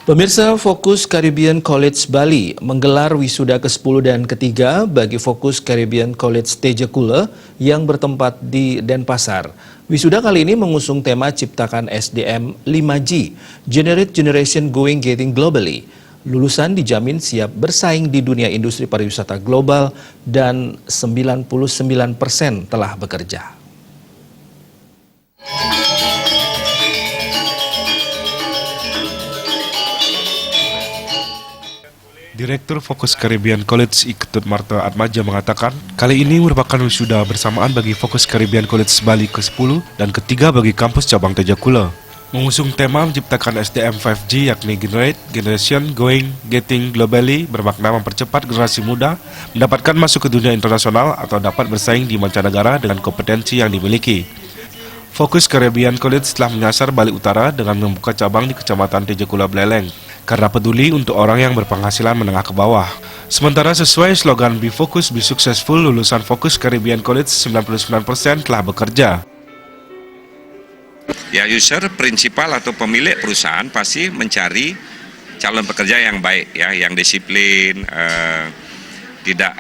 Pemirsa, Fokus Caribbean College Bali menggelar wisuda ke-10 dan ke-3 bagi Fokus Caribbean College Tejakula yang bertempat di Denpasar. Wisuda kali ini mengusung tema Ciptakan SDM 5G, Generate Generation Going Getting Globally. Lulusan dijamin siap bersaing di dunia industri pariwisata global dan 99% telah bekerja. Direktur Fokus Caribbean College Iketut Marta Atmaja mengatakan, kali ini merupakan wisuda bersamaan bagi Fokus Caribbean College Bali ke-10 dan ke-3 bagi kampus cabang Tejakula. Mengusung tema menciptakan SDM 5G yakni Generate Generation Going Getting Globally bermakna mempercepat generasi muda mendapatkan masuk ke dunia internasional atau dapat bersaing di mancanegara dengan kompetensi yang dimiliki. Fokus Caribbean College telah menyasar Bali Utara dengan membuka cabang di Kecamatan Tejakula Beleleng karena peduli untuk orang yang berpenghasilan menengah ke bawah. Sementara sesuai slogan Be Focus, Be Successful, lulusan Fokus Caribbean College 99% telah bekerja. Ya, user, prinsipal atau pemilik perusahaan pasti mencari calon pekerja yang baik, ya, yang disiplin, tidak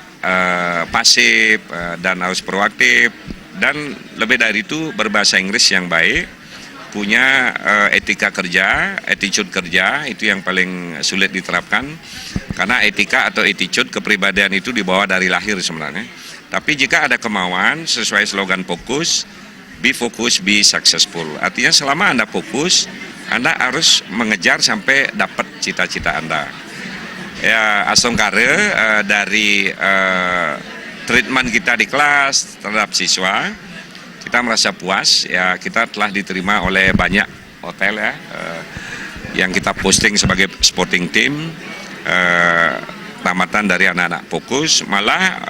pasif, dan harus proaktif. Dan lebih dari itu berbahasa Inggris yang baik, punya etika kerja, attitude kerja, itu yang paling sulit diterapkan. Karena etika atau attitude kepribadian itu dibawa dari lahir sebenarnya. Tapi jika ada kemauan sesuai slogan fokus, be focus, be successful. Artinya selama Anda fokus, Anda harus mengejar sampai dapat cita-cita Anda. Ya, asongkare dari treatment kita di kelas terhadap siswa, kita merasa puas. Ya, kita telah diterima oleh banyak hotel, ya, yang kita posting sebagai sporting team, tamatan dari anak-anak fokus. Malah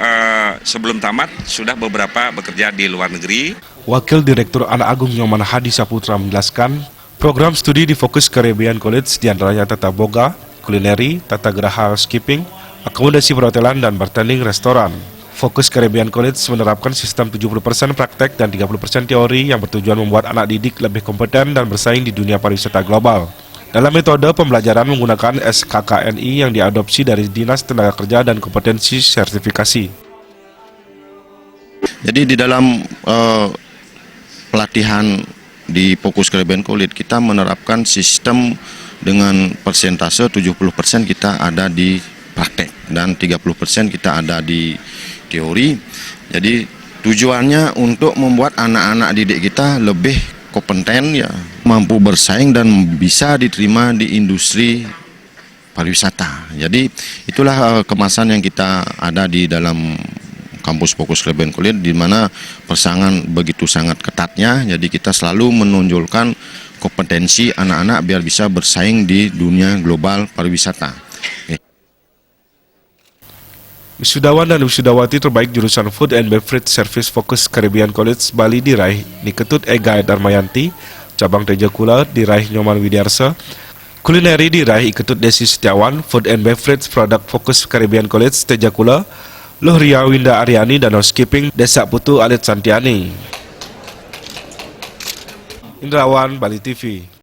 sebelum tamat sudah beberapa bekerja di luar negeri. Wakil Direktur Anak Agung Nyoman Hadi Saputra menjelaskan, program studi di Fokus Caribbean College diantaranya tata boga, kulineri, tata geraha housekeeping, akomodasi perhotelan, dan bartending restoran. Fokus Caribbean College menerapkan sistem 70% praktek dan 30% teori yang bertujuan membuat anak didik lebih kompeten dan bersaing di dunia pariwisata global. Dalam metode pembelajaran menggunakan SKKNI yang diadopsi dari Dinas Tenaga Kerja dan Kompetensi Sertifikasi. Jadi di dalam pelatihan di Fokus Caribbean College kita menerapkan sistem dengan persentase 70% kita ada di praktek dan 30% kita ada di teori. Jadi tujuannya untuk membuat anak-anak didik kita lebih kompeten, ya, mampu bersaing dan bisa diterima di industri pariwisata. Jadi itulah kemasan yang kita ada di dalam kampus Fokus Caribbean College, di mana persaingan begitu sangat ketatnya. Jadi kita selalu menonjolkan kompetensi anak-anak biar bisa bersaing di dunia global pariwisata. Wisudawan dan wisudawati terbaik jurusan Food and Beverage Service Fokus Caribbean College Bali diraih Niketut Ega Darmayanti, cabang Tejakula diraih Nyoman Widiarsa, kulineri diraih Iketut Desi Setiawan, Food and Beverage Product Fokus Caribbean College Tejakula, Lohria Winda Aryani, dan housekeeping Desa Putu Alit Santiani. Indrawan, Bali TV.